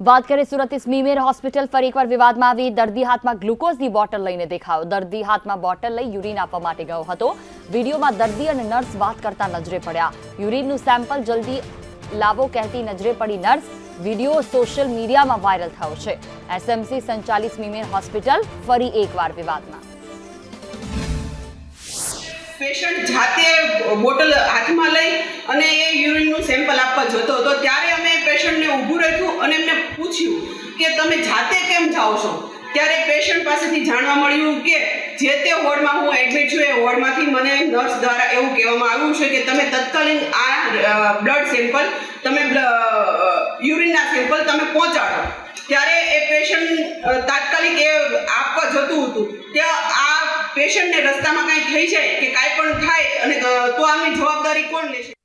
વાત કરીએ સુરતની સ્મીમેર હોસ્પિટલ ફરી એકવાર વિવાદમાં આવી। દર્દી હાથમાં ગ્લુકોઝની બોટલ લઈને દેખાયો। દર્દી હાથમાં બોટલ લઈ યુરિન આપવા માટે ગયો હતો। વિડીયોમાં દર્દી અને નર્સ વાત કરતા નજરે પડ્યા। યુરિનનું સેમ્પલ જલ્દી લાવો કહેતી નજરે પડી નર્સ। વિડીયો સોશિયલ મીડિયામાં વાયરલ થયો છે। એસએમસી સંચાલિત સ્મીમેર હોસ્પિટલ ફરી એકવાર વિવાદમાં। પેશન્ટ જાતે બોટલ હાથમાં લઈ અને એ યુરિનનું સેમ્પલ આપવા જતો હતો ત્યારે અમે પેશન્ટને ઊભું રાખ્યું અને એમને પૂછ્યું કે તમે જાતે કેમ જાઓ છો। ત્યારે પેશન્ટ પાસેથી જાણવા મળ્યું કે જે તે વોર્ડમાં હું એડમિટ છું એ વોર્ડમાંથી મને નર્સ દ્વારા એવું કહેવામાં આવ્યું છે કે તમે તત્કાલીન આ બ્લડ સેમ્પલ તમે યુરિનના સેમ્પલ તમે પહોંચાડો। ત્યારે એ પેશન્ટ તાત્કાલિક એ આપવા જતું હતું ત્યાં આ પેશન્ટને રસ્તામાં કાંઈ થઈ જાય કે કાંઈ પણ થાય અને તો આની જવાબદારી કોણ લેશે।